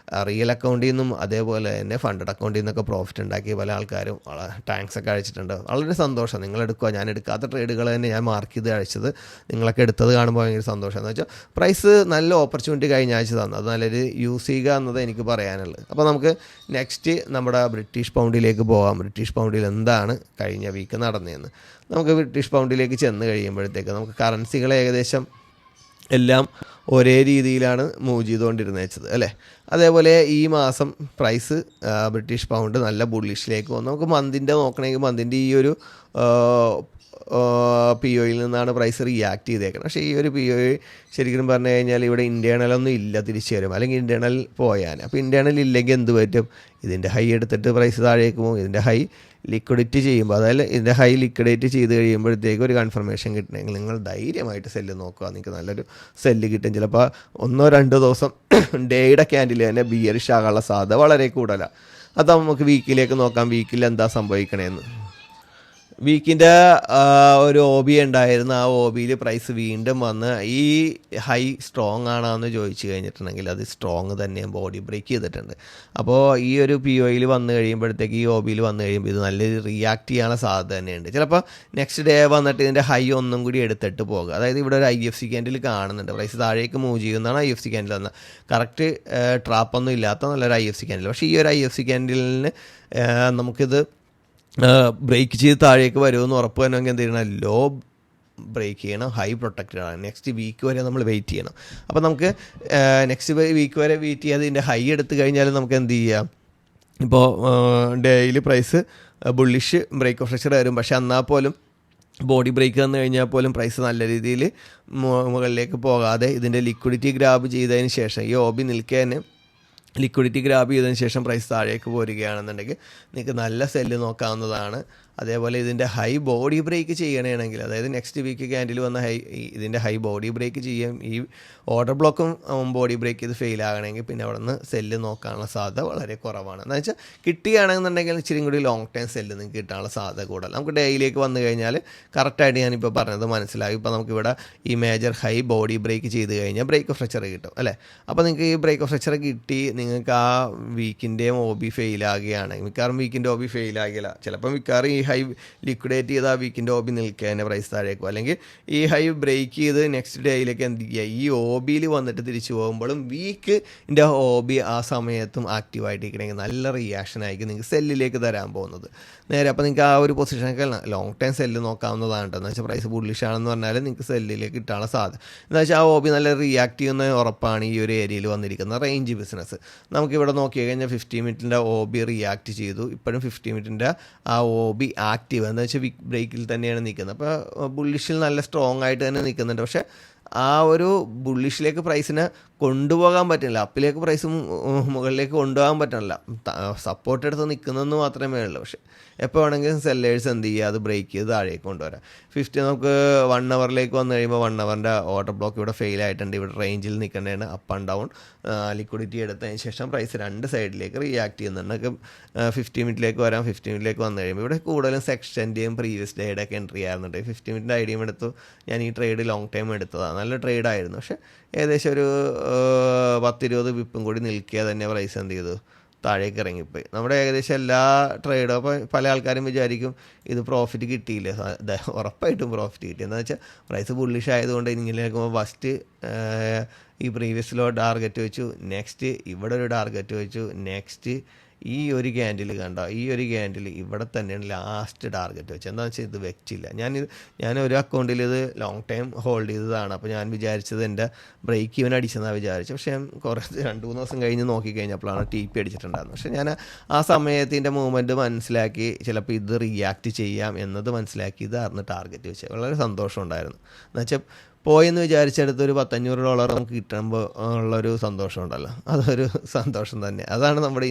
റിയൽ അക്കൗണ്ടിൽ നിന്നും അതേപോലെ തന്നെ ഫണ്ടഡ് അക്കൗണ്ടിൽ നിന്നൊക്കെ പ്രോഫിറ്റ് ഉണ്ടാക്കി പല ആൾക്കാരും ടാങ്ക്സ് ഒക്കെ അയച്ചിട്ടുണ്ട്. വളരെ സന്തോഷം. നിങ്ങൾ എടുക്കുക. ഞാൻ എടുക്കാത്ത ട്രേഡുകൾ തന്നെ ഞാൻ മാർക്ക് ചെയ്ത് അയച്ചത് നിങ്ങളൊക്കെ എടുത്തത് കാണുമ്പോൾ ഭയങ്കര സന്തോഷം. എന്ന് വെച്ചാൽ പ്രൈസ് നല്ല ഓപ്പർച്യൂണിറ്റി കഴിഞ്ഞ ആഴ്ച തന്നു. അത് നല്ലൊരു യൂസ് ചെയ്യുക എന്നത് എനിക്ക് പറയാനുള്ളത്. അപ്പോൾ നമുക്ക് നെക്സ്റ്റ് നമ്മുടെ ബ്രിട്ടീഷ് പൗണ്ടിലേക്ക് പോകാം. ബ്രിട്ടീഷ് പൗണ്ടിൽ എന്താണ് കഴിഞ്ഞ വീക്ക് നടന്നതെന്ന് നമുക്ക് ബ്രിട്ടീഷ് പൗണ്ടിലേക്ക് ചെന്ന് കഴിയുമ്പോഴത്തേക്ക് നമുക്ക് കറൻസികൾ ഏകദേശം എല്ലാം ഒരേ രീതിയിലാണ് മൂവ് ചെയ്തുകൊണ്ടിരുന്നത് അല്ലേ. അതേപോലെ ഈ മാസം പ്രൈസ് ബ്രിട്ടീഷ് പൗണ്ട് നല്ല ബുള്ളിഷിലേക്ക് വന്നു. നമുക്ക് മന്തിൻ്റെ നോക്കണമെങ്കിൽ മന്തിൻ്റെ ഈ ഒരു പി ഒയിൽ നിന്നാണ് പ്രൈസ് റിയാക്ട് ചെയ്തേക്കുന്നത്. പക്ഷേ ഈ ഒരു പി ഒ ശരിക്കും പറഞ്ഞു കഴിഞ്ഞാൽ ഇവിടെ ഇൻറ്റേർണലൊന്നും ഇല്ല തിരിച്ചു വരും, അല്ലെങ്കിൽ ഇൻറ്റേർണൽ പോയാൽ. അപ്പോൾ ഇൻറ്റേർണൽ ഇല്ലെങ്കിൽ എന്ത് പറ്റും? ഇതിൻ്റെ ഹൈ എടുത്തിട്ട് പ്രൈസ് താഴേക്ക് പോകും. ഇതിൻ്റെ ഹൈ ലിക്വിഡിറ്റി ചെയ്യുമ്പോൾ, അതായത് ഇതിൻ്റെ ഹൈ ലിക്വിഡേറ്റ് ചെയ്ത് കഴിയുമ്പോഴത്തേക്ക് ഒരു കൺഫർമേഷൻ കിട്ടണമെങ്കിൽ നിങ്ങൾ ധൈര്യമായിട്ട് സെല്ല് നോക്കുക. നിങ്ങൾക്ക് നല്ലൊരു സെല്ല് കിട്ടും. ചിലപ്പോൾ 1-2 ദിവസം ഡേയുടെ ക്യാൻഡിൽ തന്നെ ബിയറിഷ് ആകാനുള്ള സാധ്യത വളരെ കൂടുതലാണ്. അത് നമുക്ക് വീക്കിലേക്ക് നോക്കാം, വീക്കിൽ എന്താ സംഭവിക്കണേന്ന്. വീക്കിൻ്റെ ഒരു ഒ ബി ഉണ്ടായിരുന്നു. ആ ഒ ബിയിൽ പ്രൈസ് വീണ്ടും വന്ന് ഈ ഹൈ സ്ട്രോങ് ആണെന്ന് ചോദിച്ചു കഴിഞ്ഞിട്ടുണ്ടെങ്കിൽ അത് സ്ട്രോങ് തന്നെ ബോഡി ബ്രേക്ക് ചെയ്തിട്ടുണ്ട്. അപ്പോൾ ഈ ഒരു പി ഒയിൽ വന്നു കഴിയുമ്പോഴത്തേക്ക്, ഈ ഒ ബിയിൽ വന്നു കഴിയുമ്പോൾ ഇത് നല്ലൊരു റിയാക്ട് ചെയ്യാനുള്ള സാധ്യത തന്നെയുണ്ട്. ചിലപ്പോൾ നെക്സ്റ്റ് ഡേ വന്നിട്ട് ഇതിൻ്റെ ഹൈ ഒന്നും കൂടി എടുത്തിട്ട് പോകുക. അതായത് ഇവിടെ ഒരു IFC ക്യാൻഡിൽ കാണുന്നുണ്ട്, പ്രൈസ് താഴേക്ക് മൂവ് ചെയ്യുന്നതാണ് IFC ക്യാൻഡിൽ വന്നത്. കറക്റ്റ് ട്രാപ്പൊന്നും ഇല്ലാത്ത നല്ലൊരു IFC ക്യാൻഡിൽ. പക്ഷേ ഈ ഒരു IFC ക്യാൻഡിലിന് നമുക്കിത് ബ്രേക്ക് ചെയ്ത് താഴേക്ക് വരുമെന്ന് ഉറപ്പ് വരണമെങ്കിൽ എന്ത് ചെയ്യണം? ലോ ബ്രേക്ക് ചെയ്യണം, ഹൈ പ്രൊട്ടക്റ്റഡ് ആണ്. നെക്സ്റ്റ് വീക്ക് വരെ നമ്മൾ വെയിറ്റ് ചെയ്യണം. അപ്പോൾ നമുക്ക് നെക്സ്റ്റ് വീക്ക് വരെ വെയിറ്റ് ചെയ്യാതെ ഇതിൻ്റെ ഹൈ എടുത്തു കഴിഞ്ഞാൽ നമുക്ക് എന്ത് ചെയ്യാം? ഇപ്പോൾ daily price bullish break of structure വരും. പക്ഷേ എന്നാൽ പോലും ബോഡി ബ്രേക്ക് വന്നു കഴിഞ്ഞാൽ പോലും പ്രൈസ് നല്ല രീതിയിൽ മുകളിലേക്ക് പോകാതെ ഇതിൻ്റെ ലിക്വിഡിറ്റി ഗ്രാബ് ചെയ്തതിന് ശേഷം, ഈ ഒ ബി നിൽക്കാൻ ലിക്വിഡിറ്റി ഗ്രാബ് ചെയ്തതിന് ശേഷം പ്രൈസ് താഴേക്ക് പോരുകയാണെന്നുണ്ടെങ്കിൽ നിങ്ങൾക്ക് നല്ല സെല്ല് നോക്കാവുന്നതാണ്. അതേപോലെ ഇതിൻ്റെ ഹൈ ബോഡി ബ്രേക്ക് ചെയ്യണമെങ്കിൽ, അതായത് നെക്സ്റ്റ് വീക്ക് ക്യാൻഡിൽ വന്ന ഇതിൻ്റെ ഹൈ ബോഡി ബ്രേക്ക് ചെയ്യും, ഈ ഓർഡർ ബ്ലോക്കും ബോഡി ബ്രേക്ക് ചെയ്ത് ഫെയിൽ ആകണമെങ്കിൽ പിന്നെ അവിടെ നിന്ന് സെല്ല് നോക്കാനുള്ള സാധ്യത വളരെ കുറവാണ്. എന്ന് വെച്ചാൽ കിട്ടുകയാണെന്നുണ്ടെങ്കിൽ ഇച്ചിരി കൂടി ലോങ് ടൈം സെല്ല് നിങ്ങൾക്ക് കിട്ടാനുള്ള സാധ്യത കൂടുതൽ. നമുക്ക് ഡേയിലേക്ക് വന്നു കഴിഞ്ഞാൽ കറക്റ്റായിട്ട് ഞാനിപ്പോൾ പറഞ്ഞത് മനസ്സിലാകും. ഇപ്പോൾ നമുക്കിവിടെ ഈ മേജർ ഹൈ ബോഡി ബ്രേക്ക് ചെയ്ത് കഴിഞ്ഞാൽ ബ്രേക്ക് ഓഫ് സ്ട്രക്ചർ കിട്ടും അല്ലേ. അപ്പോൾ നിങ്ങൾക്ക് ഈ ബ്രേക്ക് ഓഫ് സ്ട്രക്ചർ കിട്ടി, നിങ്ങൾക്ക് ആ വീക്കിൻ്റെയും ഒ ബി ഫെയിലാകുകയാണെങ്കിൽ, മിക്കവാറും വീക്കിൻ്റെ ഒ ബി ഫെയിലാകില്ല, ചിലപ്പോൾ മിക്കവാറും ഈ ഹൈ ലിക്വിഡേറ്റ് ചെയ്ത് ആ വീക്കിൻ്റെ ഒ ബി നിൽക്കുക തന്നെ പ്രൈസ് താഴേക്കും, അല്ലെങ്കിൽ ഈ ഹൈ ബ്രേക്ക് ചെയ്ത് നെക്സ്റ്റ് ഡേയിലേക്ക് എന്ത് ചെയ്യുക, ഈ ഒ ബിയിൽ വന്നിട്ട് തിരിച്ചു പോകുമ്പോഴും വീക്കിൻ്റെ ഒ ബി ആ സമയത്തും ആക്റ്റീവായിട്ടിരിക്കണമെങ്കിൽ നല്ല റിയാക്ഷൻ ആയിരിക്കും നിങ്ങൾക്ക് സെല്ലിലേക്ക് തരാൻ പോകുന്നത് നേരെ. അപ്പോൾ നിങ്ങൾക്ക് ആ ഒരു പൊസിഷനൊക്കെ ലോങ് ടൈം സെല്ല് നോക്കാവുന്നതാണ്. എന്ന് വെച്ചാൽ പ്രൈസ് ബുള്ളിഷ് ആണെന്ന് പറഞ്ഞാൽ നിങ്ങൾക്ക് സെല്ലിലേക്ക് കിട്ടാനുള്ള സാധ്യത. എന്ന് വെച്ചാൽ ആ ഒ ബി നല്ല റിയാക്ട് ചെയ്യുന്ന ഉറപ്പാണ് ഈ ഒരു ഏരിയയിൽ വന്നിരിക്കുന്ന റേഞ്ച് ബിസിനസ്. നമുക്കിവിടെ നോക്കി കഴിഞ്ഞാൽ 50 മിനിറ്റിൻ്റെ ഒ ബി റിയാക്ട് ചെയ്തു. ഇപ്പോഴും 50 മിനിറ്റിൻ്റെ ആ ഒ ബി ആക്റ്റീവ് എന്ന് വെച്ചാൽ വിക്ക് ബ്രേക്കിൽ തന്നെയാണ് നിൽക്കുന്നത്. അപ്പോൾ ബുള്ളിഷിൽ നല്ല സ്ട്രോങ് ആയിട്ട് തന്നെ നിൽക്കുന്നുണ്ട്. പക്ഷേ ആ ഒരു ബുള്ളിഷിലേക്ക് പ്രൈസിനെ കൊണ്ടുപോകാൻ പറ്റില്ല, അപ്പിലേക്ക് പ്രൈസ് മുകളിലേക്ക് കൊണ്ടുപോകാൻ പറ്റണില്ല, സപ്പോർട്ട് എടുത്ത് നിൽക്കുന്നതെന്ന് മാത്രമേ ഉള്ളൂ. പക്ഷേ എപ്പോൾ വേണമെങ്കിലും സെല്ലേഴ്സ് എന്ത് ചെയ്യുക, അത് ബ്രേക്ക് ചെയ്ത് താഴേക്ക് കൊണ്ടുവരാം. 50 നമുക്ക് 1 അവറിലേക്ക് വന്നു കഴിയുമ്പോൾ 1 അവറിൻ്റെ ഓർഡർ ബ്ലോക്ക് ഇവിടെ ഫെയിൽ ആയിട്ടുണ്ട്. ഇവിടെ റേഞ്ചിൽ നിൽക്കേണ്ടതാണ് അപ്പ് ആൻഡ് ഡൗൺ. ലിക്വിഡിറ്റി എടുത്തതിന് ശേഷം പ്രൈസ് 2 സൈഡിലേക്ക് റിയാക്ട് ചെയ്യുന്നുണ്ട്. 50 മിനിറ്റിലേക്ക് വരാം. 50 മിനിറ്റിലേക്ക് വന്നു കഴിയുമ്പോൾ ഇവിടെ കൂടുതലും സെക്ഷൻ്റെയും പ്രീവിയസ് ഡേയുടെ ഒക്കെ എൻട്രി ആയിരുന്നുണ്ട്. 50 മിനിറ്റിൻ്റെ ഐഡിയയും എടുത്തു. ഞാൻ ഈ ട്രേഡ് ലോങ് ടൈം എടുത്തതാണ്, നല്ല ട്രേഡായിരുന്നു. പക്ഷേ ഏകദേശം ഒരു 10-20 വിപ്പും കൂടി നിൽക്കുക തന്നെ പ്രൈസ് എന്ത് ചെയ്തു, താഴേക്ക് ഇറങ്ങിപ്പോയി. നമ്മുടെ ഏകദേശം എല്ലാ ട്രേഡും. അപ്പോൾ പല ആൾക്കാരും വിചാരിക്കും ഇത് പ്രോഫിറ്റ് കിട്ടിയില്ല. ഉറപ്പായിട്ടും പ്രോഫിറ്റ് കിട്ടി. എന്താണെന്ന് വെച്ചാൽ പ്രൈസ് ബുള്ളിഷ് ആയതുകൊണ്ട് ഇങ്ങനെ നോക്കുമ്പോൾ ഫസ്റ്റ് ഈ പ്രീവിയസിലോ ടാർഗറ്റ് വെച്ചു, നെക്സ്റ്റ് ഇവിടെ ഒരു ടാർഗറ്റ് വെച്ചു, നെക്സ്റ്റ് ഈ ഒരു ക്യാൻഡിൽ കണ്ടോ, ഈ ഒരു ക്യാൻഡിൽ ഇവിടെ തന്നെയാണ് ലാസ്റ്റ് ടാർഗറ്റ് വെച്ചത്. എന്താണെന്ന് വെച്ചാൽ ഇത് വെച്ചില്ല. ഞാൻ ഒരു അക്കൗണ്ടിൽ ഇത് ലോങ് ടൈം ഹോൾഡ് ചെയ്തതാണ്. അപ്പോൾ ഞാൻ വിചാരിച്ചത് എൻ്റെ ബ്രേക്ക് ഈവൻ അടിച്ചെന്നാണ് വിചാരിച്ചത്. പക്ഷേ കുറേ 2-3 ദിവസം കഴിഞ്ഞ് നോക്കിക്കഴിഞ്ഞപ്പോഴാണ് TP അടിച്ചിട്ടുണ്ടായിരുന്നത്. പക്ഷേ ഞാൻ ആ സമയത്തിൻ്റെ മൂവ്മെൻറ്റ് മനസ്സിലാക്കി ചിലപ്പോൾ ഇത് റിയാക്ട് ചെയ്യാം എന്നത് മനസ്സിലാക്കി ഇതായിരുന്നു ടാർഗറ്റ് വെച്ചത്. വളരെ സന്തോഷം ഉണ്ടായിരുന്നു. എന്നുവെച്ചാൽ പോയെന്ന് വിചാരിച്ചെടുത്ത് ഒരു $500 നമുക്ക് കിട്ടുമ്പോൾ ഉള്ളൊരു സന്തോഷം ഉണ്ടല്ലോ, അതൊരു സന്തോഷം തന്നെ. അതാണ് നമ്മുടെ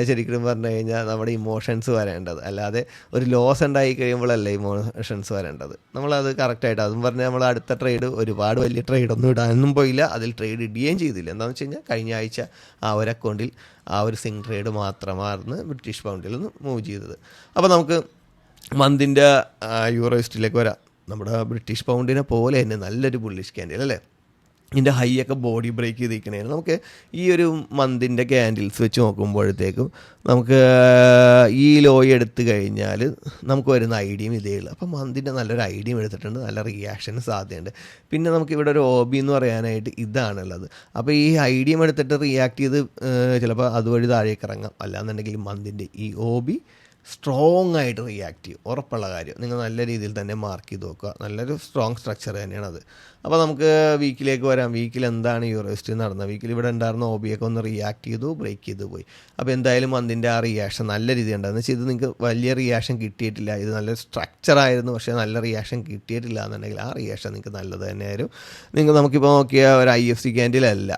ശരിക്കും പറഞ്ഞു കഴിഞ്ഞാൽ നമ്മുടെ ഇമോഷൻസ് വരേണ്ടത്. അല്ലാതെ ഒരു ലോസ് ഉണ്ടായി കഴിയുമ്പോഴല്ല ഇമോഷൻസ് വരേണ്ടത്. നമ്മളത് കറക്റ്റായിട്ട് അതും പറഞ്ഞാൽ നമ്മൾ അടുത്ത ട്രേഡ് ഒരുപാട് വലിയ ട്രേഡൊന്നും ഇടാനൊന്നും പോയില്ല, അതിൽ ട്രേഡ് ഇടുകയും ചെയ്തില്ല. എന്താണെന്ന് വെച്ച് കഴിഞ്ഞാൽ കഴിഞ്ഞ ആഴ്ച ആ ഒരു അക്കൗണ്ടിൽ ആ ഒരു സിംഗ് ട്രേഡ് മാത്രമായിരുന്നു ബ്രിട്ടീഷ് പൗണ്ടിൽ നിന്ന് മൂവ് ചെയ്തത്. അപ്പോൾ നമുക്ക് മന്തിൻ്റെ യൂറോയിസ്റ്റിലേക്ക് വരാം. നമ്മുടെ ബ്രിട്ടീഷ് പൗണ്ടിനെ പോലെ തന്നെ നല്ലൊരു ബുള്ളിഷ് ക്യാൻഡിൽ അല്ലേ. ഇതിൻ്റെ ഹൈ ഒക്കെ ബോഡി ബ്രേക്ക് ചെയ്തിരിക്കണേ. നമുക്ക് ഈ ഒരു മന്തിൻ്റെ ക്യാൻഡിൽസ് വെച്ച് നോക്കുമ്പോഴത്തേക്കും നമുക്ക് ഈ ലോ എടുത്തു കഴിഞ്ഞാൽ നമുക്ക് വരുന്ന ഐഡിയയും ഇതേ ഉള്ളൂ. അപ്പോൾ മന്തിൻ്റെ നല്ലൊരു ഐഡിയയും എടുത്തിട്ടുണ്ട്, നല്ല റിയാക്ഷന് സാധ്യതയുണ്ട്. പിന്നെ നമുക്കിവിടെ ഒരു OB എന്ന് പറയാനായിട്ട് ഇതാണുള്ളത്. അപ്പോൾ ഈ ഐഡിയം എടുത്തിട്ട് റിയാക്ട് ചെയ്ത് ചിലപ്പോൾ അതുവഴി താഴേക്ക് ഇറങ്ങാം. അല്ലാന്നുണ്ടെങ്കിൽ മന്തിൻ്റെ ഈ OB സ്ട്രോങ് ആയിട്ട് റിയാക്ട് ചെയ്യും, ഉറപ്പുള്ള കാര്യം. നിങ്ങൾ നല്ല രീതിയിൽ തന്നെ മാർക്ക് ചെയ്ത് നോക്കുക. നല്ലൊരു സ്ട്രോങ് സ്ട്രക്ചർ തന്നെയാണ് അത്. അപ്പോൾ നമുക്ക് വീക്കിലേക്ക് വരാം. വീക്കിൽ എന്താണ് യൂറോസിറ്റി നടന്നത്? വീക്കിൽ ഇവിടെ ഉണ്ടായിരുന്ന OB ഒക്കെ ഒന്ന് റിയാക്ട് ചെയ്തു, ബ്രേക്ക് ചെയ്തു പോയി. അപ്പോൾ എന്തായാലും അതിൻ്റെ ആ റിയാക്ഷൻ നല്ല രീതിയിൽ ഉണ്ടായിരുന്നു. വെച്ചാൽ ഇത് നിങ്ങൾക്ക് വലിയ റിയാക്ഷൻ കിട്ടിയിട്ടില്ല, ഇത് നല്ല സ്ട്രക്ചറായിരുന്നു, പക്ഷേ നല്ല റിയാക്ഷൻ കിട്ടിയിട്ടില്ല എന്നുണ്ടെങ്കിൽ ആ റിയാക്ഷൻ നിങ്ങൾക്ക് നല്ലത് തന്നെയായിരുന്നു. നമുക്കിപ്പോൾ നോക്കിയ ഒരു IFC ക്യാൻഡിലല്ല,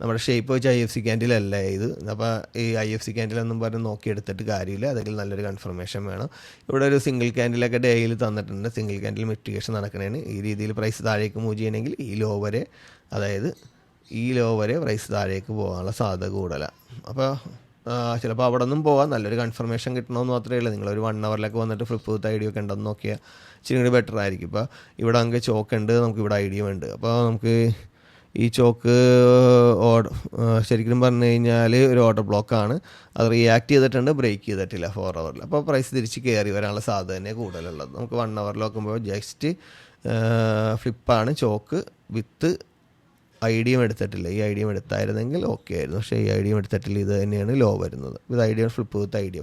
നമ്മുടെ ഷേപ്പ് വെച്ച് IFC ക്യാൻഡിലല്ല ഇത്. അപ്പോൾ ഈ IFC ക്യാൻഡിലൊന്നും പറഞ്ഞ് നോക്കിയെടുത്തിട്ട് കാര്യമില്ല, അതെങ്കിൽ നല്ലൊരു കൺഫർമേഷൻ വേണം. ഇവിടെ ഒരു സിംഗിൾ ക്യാൻഡിലൊക്കെ ഡേയിൽ തന്നിട്ടുണ്ട്. സിംഗിൾ ക്യാൻഡിൽ മിറ്റിഗേഷൻ നടക്കണേന് ഈ രീതിയിൽ പ്രൈസ് താഴേക്ക് മൂവ് ചെയ്യണമെങ്കിൽ ഈ ലോ വരെ, അതായത് ഈ ലോ വരെ പ്രൈസ് താഴേക്ക് പോകാനുള്ള സാധ്യത കൂടുതലാണ്. അപ്പോൾ ചിലപ്പോൾ അവിടെ നിന്നും പോകാൻ നല്ലൊരു കൺഫർമേഷൻ കിട്ടണമെന്ന് മാത്രമേ ഉള്ളൂ. നിങ്ങളൊരു 1 hourലൊക്കെ വന്നിട്ട് ഫ്ലിപ്പ് വിത്ത് ഐഡിയ ഒക്കെ ഉണ്ടെന്ന് നോക്കിയാൽ ഇച്ചിരി കൂടി ബെറ്റർ ആയിരിക്കും. ഇപ്പോൾ ഇവിടെ നമുക്ക് ചോക്ക് ഉണ്ട്, നമുക്കിവിടെ ഐഡിയ ഉണ്ട്. അപ്പോൾ നമുക്ക് ഈ ചോക്ക് ശരിക്കും പറഞ്ഞു കഴിഞ്ഞാൽ ഒരു ഓർഡർ ബ്ലോക്കാണ്. അത് റിയാക്ട് ചെയ്തിട്ടുണ്ട്, ബ്രേക്ക് ചെയ്തിട്ടില്ല 4 hourൽ. അപ്പോൾ പ്രൈസ് തിരിച്ച് കയറി വരാനുള്ള സാധ്യത തന്നെ കൂടുതലുള്ളത്. നമുക്ക് 1 hourൽ നോക്കുമ്പോൾ ജസ്റ്റ് ഫ്ലിപ്പാണ്, ചോക്ക് വിത്ത് ഐഡിയം എടുത്തിട്ടില്ല. ഈ ഐഡിയം എടുത്തായിരുന്നെങ്കിൽ ഓക്കെ ആയിരുന്നു, പക്ഷേ ഈ ഐഡിയം എടുത്തിട്ടില്ല. ഇത് തന്നെയാണ് ലോ വരുന്നത്. ഇത് ഐഡിയം ഫ്ലിപ്പ് വിത്ത് ഐഡിയ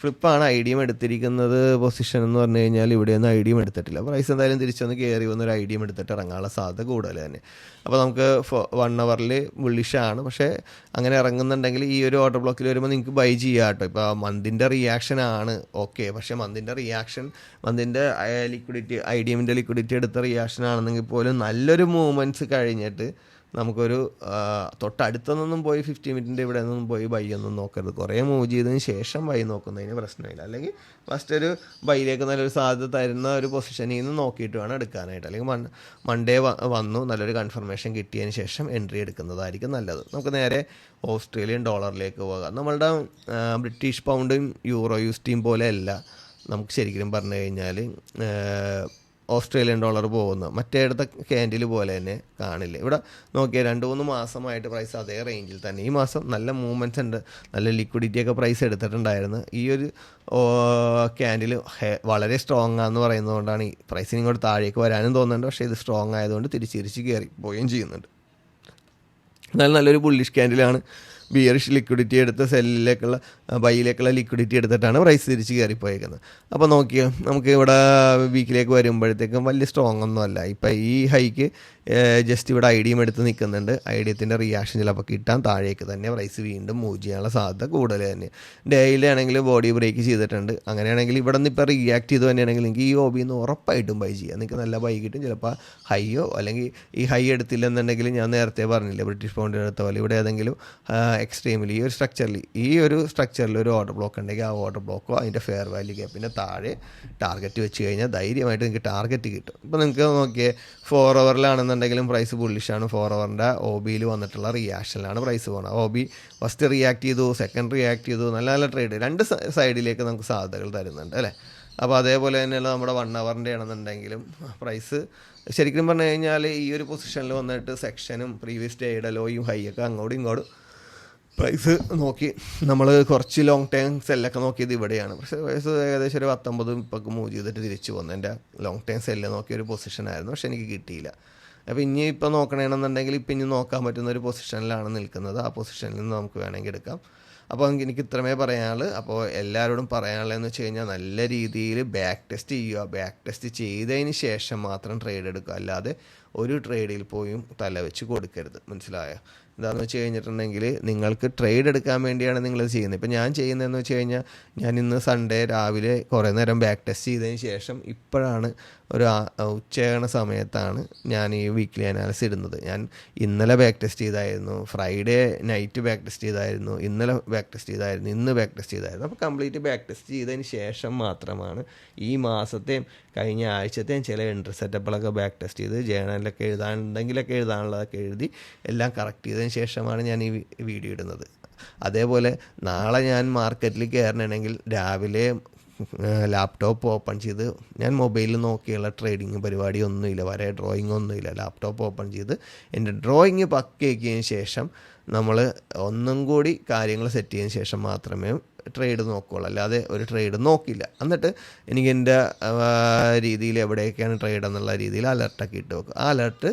ഫ്ലിപ്പാണ് ഐഡിയം എടുത്തിരിക്കുന്നത്. പൊസിഷൻ എന്ന് പറഞ്ഞു കഴിഞ്ഞാൽ ഇവിടെയൊന്നും ഐഡിയം എടുത്തിട്ടില്ല. പ്രൈസ് എന്തായാലും തിരിച്ചൊന്ന് കയറി വന്നൊരു ഐഡിയം എടുത്തിട്ട് ഇറങ്ങാനുള്ള സാധ്യത കൂടുതൽ തന്നെ. അപ്പോൾ നമുക്ക് 1 hourൽ ബുള്ളിഷാണ്, പക്ഷേ അങ്ങനെ ഇറങ്ങുന്നുണ്ടെങ്കിൽ ഈ ഒരു ഓർഡർ ബ്ലോക്കിൽ വരുമ്പോൾ നിങ്ങൾക്ക് ബൈ ചെയ്യാം കേട്ടോ. ഇപ്പോൾ മന്തിൻ്റെ റിയാക്ഷൻ ആണ് ഓക്കെ, പക്ഷേ മന്തിൻ്റെ ലിക്വിഡിറ്റി, ഐഡിയമിൻ്റെ ലിക്വിഡിറ്റി എടുത്ത റിയാക്ഷൻ ആണെന്നെങ്കിൽ പോലും നല്ലൊരു മൂവ്മെൻറ്റ്സ് കഴിഞ്ഞിട്ട് നമുക്കൊരു തൊട്ടടുത്തൊന്നും പോയി 50 മിനിറ്റിൻ്റെ ഇവിടെ നിന്നും പോയി ബൈ ഒന്നും നോക്കരുത്. കുറേ മൂവ് ചെയ്തതിന് ശേഷം ബൈ നോക്കുന്നതിന് പ്രശ്നമില്ല. അല്ലെങ്കിൽ ഫസ്റ്റ് ഒരു ബൈയിലേക്ക് നല്ലൊരു സാധ്യത തരുന്ന ഒരു പൊസിഷനിൽ നിന്ന് നോക്കിയിട്ട് വേണം എടുക്കാനായിട്ട്. അല്ലെങ്കിൽ മൺഡേ വന്നു നല്ലൊരു കൺഫർമേഷൻ കിട്ടിയതിന് ശേഷം എൻട്രി എടുക്കുന്നതായിരിക്കും നല്ലത്. നമുക്ക് നേരെ ഓസ്ട്രേലിയൻ ഡോളറിലേക്ക് പോകാം. നമ്മളുടെ ബ്രിട്ടീഷ് പൗണ്ടും യൂറോ USDയും പോലെയല്ല നമുക്ക് ശരിക്കും പറഞ്ഞു കഴിഞ്ഞാൽ ഓസ്ട്രേലിയൻ ഡോളർ പോകുന്നത്. മറ്റേടത്തെ ക്യാൻഡിൽ പോലെ തന്നെ കാണില്ല. ഇവിടെ നോക്കിയാൽ 2-3 മാസമായിട്ട് പ്രൈസ് അതേ റേഞ്ചിൽ തന്നെ. ഈ മാസം നല്ല മൂവ്മെൻറ്റ്സ് ഉണ്ട്, നല്ല ലിക്വിഡിറ്റിയൊക്കെ പ്രൈസ് എടുത്തിട്ടുണ്ടായിരുന്നു. ഈ ഒരു ക്യാൻഡിൽ വളരെ സ്ട്രോങ് ആണെന്ന് പറയുന്നതുകൊണ്ടാണ് ഈ പ്രൈസിന് ഇങ്ങോട്ട് താഴേക്ക് വരാനും തോന്നുന്നുണ്ട്. പക്ഷേ ഇത് സ്ട്രോങ് ആയതുകൊണ്ട് തിരിച്ച് കയറി പോവുകയും ചെയ്യുന്നുണ്ട്. നല്ലൊരു ബുള്ളിഷ് ക്യാൻഡിലാണ്. ബിയറിഷ് ലിക്വിഡിറ്റി എടുത്ത് ബൈയിലേക്കുള്ള ലിക്വിഡിറ്റി എടുത്തിട്ടാണ് പ്രൈസ് തിരിച്ച് കയറിപ്പോയേക്കുന്നത്. അപ്പോൾ നോക്കിയാൽ നമുക്ക് ഇവിടെ വീക്കിലേക്ക് വരുമ്പോഴത്തേക്കും വലിയ സ്ട്രോങ് ഒന്നും അല്ല. ഇപ്പം ഈ ഹൈക്ക് ജസ്റ്റ് ഇവിടെ ഐഡിയം എടുത്ത് നിൽക്കുന്നുണ്ട്. ഐഡിയത്തിൻ്റെ റിയാക്ഷൻ ചിലപ്പോൾ കിട്ടാൻ താഴേക്ക് തന്നെ പ്രൈസ് വീണ്ടും മൂവ് ചെയ്യാനുള്ള സാധ്യത കൂടുതൽ തന്നെ. ഡെയിലാണെങ്കിൽ ബോഡി ബ്രേക്ക് ചെയ്തിട്ടുണ്ട്. അങ്ങനെയാണെങ്കിൽ ഇവിടെ നിന്ന് ഇപ്പോൾ റിയാക്ട് ചെയ്ത് തന്നെയാണെങ്കിൽ നിങ്ങൾക്ക് ഈ OB നിന്ന് ഉറപ്പായിട്ടും ബൈ ചെയ്യാം. നിങ്ങൾക്ക് നല്ല ബൈ കിട്ടും. ചിലപ്പോൾ ഹൈയോ അല്ലെങ്കിൽ ഈ ഹൈ എടുത്തില്ലെന്നുണ്ടെങ്കിൽ ഞാൻ നേരത്തെ പറഞ്ഞില്ലേ ബ്രിട്ടീഷ് പൗണ്ട് എടുത്ത പോലെ ഇവിടെ ഏതെങ്കിലും എക്സ്ട്രീമിൽ ഈ ഒരു സ്ട്രക്ചറിൽ ഒരു ഓർഡർ ബ്ലോക്ക് ഉണ്ടെങ്കിൽ ആ ഓർഡർ ബ്ലോക്കോ അതിൻ്റെ ഫെയർ വാല്യൂ ഗ്യാപ്പിൻ്റെ താഴെ ടാർഗറ്റ് വെച്ച് കഴിഞ്ഞാൽ ധൈര്യമായിട്ട് നിങ്ങൾക്ക് ടാർഗറ്റ് കിട്ടും. ഇപ്പോൾ നിങ്ങൾക്ക് നോക്കിയേ 4 hourലാണെന്നുണ്ടെങ്കിലും പ്രൈസ് ബുള്ളിഷാണ്. 4 hourൻ്റെ OBയിൽ വന്നിട്ടുള്ള റിയാക്ഷനിലാണ് പ്രൈസ് പോകുന്നത്. OB ഫസ്റ്റ് റിയാക്ട് ചെയ്തു, സെക്കൻഡ് റിയാക്ട് ചെയ്തു. നല്ല ട്രേഡ് 2 സൈഡിലേക്ക് നമുക്ക് സാധ്യതകൾ തരുന്നുണ്ട് അല്ലേ. അപ്പോൾ അതേപോലെ തന്നെയുള്ള നമ്മുടെ 1 hourൻ്റെ ആണെന്നുണ്ടെങ്കിലും പ്രൈസ് ശരിക്കും പറഞ്ഞു കഴിഞ്ഞാൽ ഈ ഒരു പൊസിഷനിൽ വന്നിട്ട് സെക്ഷനും പ്രീവിയസ് ഡേയുടെ ലോയും ഹൈ ഒക്കെ അങ്ങോട്ടും ഇങ്ങോട്ടും പ്രൈസ് നോക്കി നമ്മൾ കുറച്ച് ലോങ് ടൈം സെല്ലൊക്കെ നോക്കിയത് ഇവിടെയാണ്. പക്ഷേ പ്രൈസ് ഏകദേശം ഒരു 19-30 മൂവ് ചെയ്തിട്ട് തിരിച്ചു പോകുന്നു. എൻ്റെ ലോങ് ടൈം സെല്ല് നോക്കിയൊരു പൊസിഷനായിരുന്നു, പക്ഷെ എനിക്ക് കിട്ടിയില്ല. അപ്പോൾ ഇപ്പോൾ നോക്കണമെന്നുണ്ടെങ്കിൽ ഇനി നോക്കാൻ പറ്റുന്ന ഒരു പൊസിഷനിലാണ് നിൽക്കുന്നത്. ആ പൊസിഷനിൽ നിന്ന് നമുക്ക് വേണമെങ്കിൽ എടുക്കാം. അപ്പോൾ എനിക്ക് ഇത്രമേ പറയാനുള്ളൂ. അപ്പോൾ എല്ലാവരോടും പറയാനുള്ളതെന്ന് വെച്ച് കഴിഞ്ഞാൽ നല്ല രീതിയിൽ ബാക്ക് ടെസ്റ്റ് ചെയ്യുക. ബാക്ക് ടെസ്റ്റ് ചെയ്തതിന് ശേഷം മാത്രം ട്രേഡ് എടുക്കുക. അല്ലാതെ ഒരു ട്രേഡിൽ പോയും തല വെച്ച് കൊടുക്കരുത്. മനസ്സിലായോ? എന്താണെന്ന് വെച്ച് കഴിഞ്ഞിട്ടുണ്ടെങ്കിൽ നിങ്ങൾക്ക് ട്രേഡ് എടുക്കാൻ വേണ്ടിയാണ് നിങ്ങളിത് ചെയ്യുന്നത്. ഇപ്പോൾ ഞാൻ ചെയ്യുന്നതെന്ന് വെച്ച് കഴിഞ്ഞാൽ ഞാൻ ഇന്ന് സൺഡേ രാവിലെ കുറേ നേരം ബാക്ക് ടെസ്റ്റ് ചെയ്തതിന് ശേഷം ഇപ്പോഴാണ് ഒരു ഉച്ചയാകണ സമയത്താണ് ഞാൻ ഈ വീക്ക്ലി അനാലിസിസ് ഇടുന്നത്. ഞാൻ ഇന്നലെ ബാക്ക് ടെസ്റ്റ് ചെയ്തായിരുന്നു, ഫ്രൈഡേ നൈറ്റ് ബാക്ക് ടെസ്റ്റ് ചെയ്തായിരുന്നു, ഇന്നലെ ബാക്ക് ടെസ്റ്റ് ചെയ്തായിരുന്നു, ഇന്ന് ബാക്ക് ടെസ്റ്റ് ചെയ്തായിരുന്നു. അപ്പോൾ കംപ്ലീറ്റ് ബാക്ക് ടെസ്റ്റ് ചെയ്തതിന് ശേഷം മാത്രമാണ് ഈ മാസത്തെയും കഴിഞ്ഞ ആഴ്ചത്തെയും ചില എൻട്രി സെറ്റപ്പുകളൊക്കെ ബാക്ക് ടെസ്റ്റ് ചെയ്ത് ജേണലിലൊക്കെ എഴുതാനുണ്ടെങ്കിലൊക്കെ എഴുതാനുള്ളതൊക്കെ എഴുതി എല്ലാം കറക്റ്റ് ചെയ്തതിന് ശേഷമാണ് ഞാൻ ഈ വീഡിയോ ഇടുന്നത്. അതേപോലെ നാളെ ഞാൻ മാർക്കറ്റിൽ കയറണമെങ്കിൽ രാവിലെ ലാപ്ടോപ്പ് ഓപ്പൺ ചെയ്ത്, ഞാൻ മൊബൈലിൽ നോക്കിയുള്ള ട്രേഡിങ് പരിപാടി ഒന്നുമില്ല, വരെ ഡ്രോയിങ് ഒന്നുമില്ല. ലാപ്ടോപ്പ് ഓപ്പൺ ചെയ്ത് എൻ്റെ ഡ്രോയിങ് പക്കയാക്കിയതിന് ശേഷം നമ്മൾ ഒന്നും കൂടി കാര്യങ്ങൾ സെറ്റ് ചെയ്തതിന് ശേഷം മാത്രമേ ട്രേഡ് നോക്കുകയുള്ളൂ. അല്ലാതെ ഒരു ട്രേഡ് നോക്കില്ല. എന്നിട്ട് എനിക്ക് എൻ്റെ രീതിയിൽ എവിടെയൊക്കെയാണ് ട്രേഡ് എന്നുള്ള രീതിയിൽ അലർട്ടൊക്കെ ഇട്ട് വെക്കും. ആ അലർട്ട്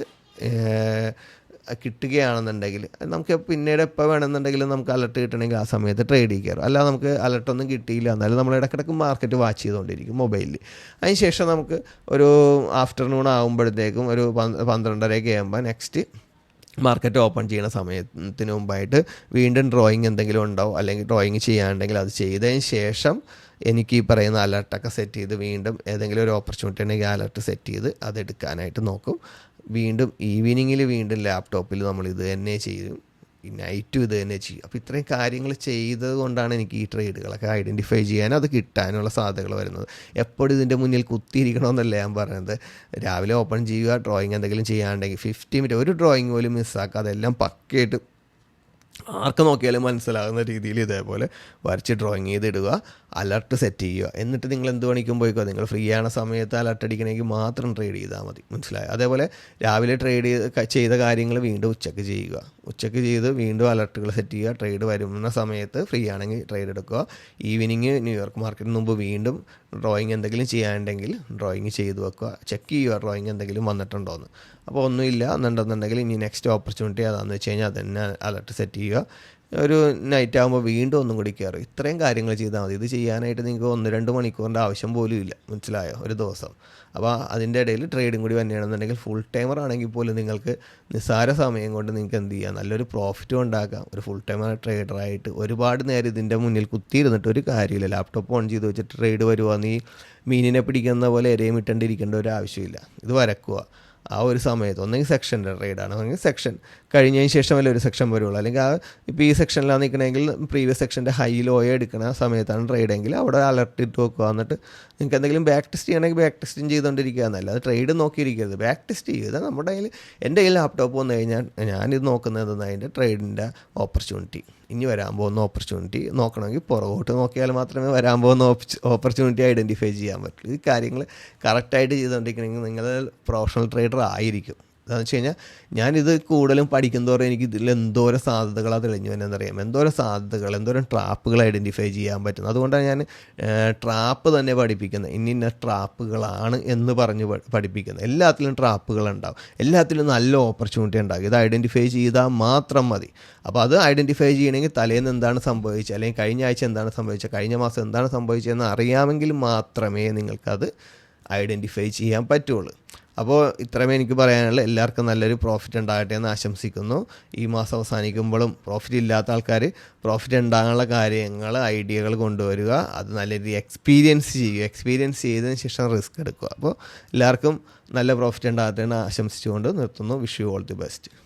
കിട്ടുകയാണെന്നുണ്ടെങ്കിൽ നമുക്ക് പിന്നീട് എപ്പോൾ വേണമെന്നുണ്ടെങ്കിലും നമുക്ക് അലർട്ട് കിട്ടണമെങ്കിൽ ആ സമയത്ത് ട്രേഡിൽ കയറും. അല്ലാതെ നമുക്ക് അലർട്ടൊന്നും കിട്ടിയില്ല എന്നാലും നമ്മൾ ഇടയ്ക്കിടയ്ക്ക് മാർക്കറ്റ് വാച്ച് ചെയ്തുകൊണ്ടിരിക്കും മൊബൈലിൽ. അതിന് ശേഷം നമുക്ക് ഒരു ആഫ്റ്റർനൂൺ ആകുമ്പോഴത്തേക്കും ഒരു 12:30 ആകുമ്പോൾ നെക്സ്റ്റ് മാർക്കറ്റ് ഓപ്പൺ ചെയ്യുന്ന സമയത്തിന് മുമ്പായിട്ട് വീണ്ടും ഡ്രോയിങ് എന്തെങ്കിലും ഉണ്ടാവും, അല്ലെങ്കിൽ ഡ്രോയിങ് ചെയ്യാനുണ്ടെങ്കിൽ അത് ചെയ്തതിന് ശേഷം എനിക്ക് ഈ പറയുന്ന അലർട്ടൊക്കെ സെറ്റ് ചെയ്ത് വീണ്ടും ഏതെങ്കിലും ഒരു ഓപ്പർച്യൂണിറ്റി ഉണ്ടെങ്കിൽ അലർട്ട് സെറ്റ് ചെയ്ത് അതെടുക്കാനായിട്ട് നോക്കും. വീണ്ടും ഈവനിങ്ങിൽ വീണ്ടും ലാപ്ടോപ്പിൽ നമ്മൾ ഇത് തന്നെ ചെയ്യും, നൈറ്റും ഇത് തന്നെ ചെയ്യും. അപ്പോൾ ഇത്രയും കാര്യങ്ങൾ ചെയ്തത് കൊണ്ടാണ് എനിക്ക് ഈ ട്രേഡുകളൊക്കെ ഐഡൻറ്റിഫൈ ചെയ്യാനും അത് കിട്ടാനുള്ള സാധ്യതകൾ വരുന്നത്. എപ്പോഴും ഇതിൻ്റെ മുന്നിൽ കുത്തിയിരിക്കണമെന്നല്ല ഞാൻ പറയുന്നത്. രാവിലെ ഓപ്പൺ ചെയ്യുക, ഡ്രോയിങ് എന്തെങ്കിലും ചെയ്യാനുണ്ടെങ്കിൽ 50 മിനിറ്റ് ഒരു ഡ്രോയിങ് പോലും മിസ്സാക്കാതെ എല്ലാം പക്കയായിട്ട് ആർക്ക് നോക്കിയാലും മനസ്സിലാകുന്ന രീതിയിൽ ഇതേപോലെ വരച്ച് ഡ്രോയിങ് ചെയ്തിടുക, അലർട്ട് സെറ്റ് ചെയ്യുക. എന്നിട്ട് നിങ്ങൾ എന്ത് പണിക്കും പോയിക്കോ, നിങ്ങൾ ഫ്രീ ആണ സമയത്ത് അലർട്ട് അടിക്കണമെങ്കിൽ മാത്രം ട്രേഡ് ചെയ്താൽ മതി, മനസ്സിലായോ? അതേപോലെ രാവിലെ ട്രേഡ് ചെയ്ത കാര്യങ്ങൾ വീണ്ടും ഉച്ചയ്ക്ക് ചെയ്യുക, ഉച്ചയ്ക്ക് ചെയ്ത് വീണ്ടും അലർട്ടുകൾ സെറ്റ് ചെയ്യുക. ട്രേഡ് വരുന്ന സമയത്ത് ഫ്രീ ആണെങ്കിൽ ട്രേഡ് എടുക്കുക. ഈവനിങ് ന്യൂയോർക്ക് മാർക്കറ്റിന് മുമ്പ് വീണ്ടും ഡ്രോയിങ് എന്തെങ്കിലും ചെയ്യാനുണ്ടെങ്കിൽ ഡ്രോയിങ് ചെയ്ത് വെക്കുക, ചെക്ക് ചെയ്യുക ഡ്രോയിങ് എന്തെങ്കിലും വന്നിട്ടുണ്ടോയെന്ന്. അപ്പോൾ ഒന്നുമില്ല എന്നുണ്ടെന്നുണ്ടെങ്കിൽ ഇനി നെക്സ്റ്റ് ഓപ്പർച്യൂണിറ്റി അതാണെന്ന് വെച്ച് കഴിഞ്ഞാൽ അതന്നെ അലർട്ട് സെറ്റ് ചെയ്യുക. ഒരു നൈറ്റ് ആകുമ്പോൾ വീണ്ടും ഒന്നും കൂടി കയറും. ഇത്രയും കാര്യങ്ങൾ ചെയ്താൽ മതി. ഇത് ചെയ്യാനായിട്ട് നിങ്ങൾക്ക് 1-2 മണിക്കൂറിൻ്റെ ആവശ്യം പോലും ഇല്ല, മനസ്സിലായോ, ഒരു ദിവസം. അപ്പോൾ അതിൻ്റെ ഇടയിൽ ട്രേഡും കൂടി വന്നെയാണെന്നുണ്ടെങ്കിൽ ഫുൾ ടൈമർ ആണെങ്കിൽ പോലും നിങ്ങൾക്ക് നിസ്സാര സമയം കൊണ്ട് നിങ്ങൾക്ക് എന്ത് ചെയ്യാം, നല്ലൊരു പ്രോഫിറ്റും ഉണ്ടാക്കാം. ഒരു ഫുൾ ടൈമർ ട്രേഡറായിട്ട് ഒരുപാട് നേരം ഇതിൻ്റെ മുന്നിൽ കുത്തിയിരുന്നിട്ട് ഒരു കാര്യമില്ല. ലാപ്ടോപ്പ് ഓൺ ചെയ്ത് വെച്ചിട്ട് ട്രേഡ് വരുവാന്ന് ഈ മീനിനെ പിടിക്കുന്ന പോലെ എരയും ഇട്ടേണ്ടിരിക്കേണ്ട ഒരു ആവശ്യമില്ല. ഇത് വരക്കുക ആ ഒരു സമയത്ത്. ഒന്നെങ്കിൽ സെക്ഷൻ്റെ ട്രേഡാണ്, അല്ലെങ്കിൽ സെക്ഷൻ കഴിഞ്ഞതിന് ശേഷം വല്ല ഒരു സെക്ഷൻ വരുള്ളൂ, അല്ലെങ്കിൽ ഇപ്പോൾ ഈ സെക്ഷനിലാണ് നിൽക്കണമെങ്കിൽ പ്രീവിയസ് സെക്ഷൻ്റെ ഹൈ ലോയോ എടുക്കുന്ന സമയത്താണ് ട്രേഡെങ്കിൽ അവിടെ അലർട്ട് ഇട്ട് വെക്കുക. എന്നിട്ട് നിങ്ങൾക്ക് എന്തെങ്കിലും ബാക്ക് ടെസ്റ്റ് ചെയ്യണമെങ്കിൽ ബാക്ക് ടെസ്റ്റും ചെയ്തുകൊണ്ടിരിക്കുക എന്നല്ല, അത് ട്രേഡ് നോക്കിയിരിക്കരുത്, ബാക്ക് ടെസ്റ്റ് ചെയ്യുക. നമ്മുടെ കയ്യിൽ എൻ്റെ കയ്യിൽ ലാപ്ടോപ്പ് വന്നു കഴിഞ്ഞാൽ ഞാനിത് നോക്കുന്നത് അതിൻ്റെ ട്രേഡിൻ്റെ ഓപ്പർച്യൂണിറ്റി, ഇനി വരാൻ പോകുന്ന ഓപ്പർച്യൂണിറ്റി നോക്കണമെങ്കിൽ പുറകോട്ട് നോക്കിയാൽ മാത്രമേ വരാൻ പോകുന്ന ഓപ്പർച്യൂണിറ്റി ഐഡൻറ്റിഫൈ ചെയ്യാൻ പറ്റുള്ളൂ. ഈ കാര്യങ്ങൾ കറക്റ്റായിട്ട് ചെയ്തുകൊണ്ടിരിക്കണമെങ്കിൽ നിങ്ങൾ പ്രൊഫഷണൽ ട്രേഡർ ആയിരിക്കും. എന്താണെന്ന് വെച്ച് കഴിഞ്ഞാൽ ഞാനിത് കൂടുതലും പഠിക്കുന്നതോറും എനിക്ക് ഇതിൽ എന്തോരം സാധ്യതകളാണ് തെളിഞ്ഞു എന്നറിയാം, എന്തോരം സാധ്യതകൾ, എന്തോരം ട്രാപ്പുകൾ ഐഡൻറ്റിഫൈ ചെയ്യാൻ പറ്റുന്നത്. അതുകൊണ്ടാണ് ഞാൻ ട്രാപ്പ് തന്നെ പഠിപ്പിക്കുന്നത്. ഇന്ന ട്രാപ്പുകളാണ് എന്ന് പറഞ്ഞ് പഠിപ്പിക്കുന്നത്. എല്ലാത്തിലും ട്രാപ്പുകളുണ്ടാവും, എല്ലാത്തിലും നല്ല ഓപ്പർച്യൂണിറ്റി ഉണ്ടാകും. ഇത് ഐഡൻറ്റിഫൈ ചെയ്താൽ മാത്രം മതി. അപ്പോൾ അത് ഐഡൻറ്റിഫൈ ചെയ്യണമെങ്കിൽ തലേന്ന് എന്താണ് സംഭവിച്ചത്, അല്ലെങ്കിൽ കഴിഞ്ഞ ആഴ്ച എന്താണ് സംഭവിച്ചത്, കഴിഞ്ഞ മാസം എന്താണ് സംഭവിച്ചതെന്ന് അറിയാമെങ്കിൽ മാത്രമേ നിങ്ങൾക്കത് ഐഡൻറ്റിഫൈ ചെയ്യാൻ പറ്റുള്ളൂ. അപ്പോൾ ഇത്രമേ എനിക്ക് പറയാനുള്ളൂ. എല്ലാവർക്കും നല്ലൊരു പ്രോഫിറ്റ് ഉണ്ടാകട്ടെ എന്ന് ആശംസിക്കുന്നു. ഈ മാസം അവസാനിക്കുമ്പോഴും പ്രോഫിറ്റ് ഇല്ലാത്ത ആൾക്കാർ പ്രോഫിറ്റ് ഉണ്ടാകാനുള്ള കാര്യങ്ങൾ, ഐഡിയകൾ കൊണ്ടുവരിക, അത് നല്ല രീതിയിൽ എക്സ്പീരിയൻസ് ചെയ്യുക, എക്സ്പീരിയൻസ് ചെയ്തതിന് ശേഷം റിസ്ക് എടുക്കുക. അപ്പോൾ എല്ലാവർക്കും നല്ല പ്രോഫിറ്റ് ഉണ്ടാകട്ടെ എന്ന് ആശംസിച്ചുകൊണ്ട് നിർത്തുന്നു. Wish you all the best.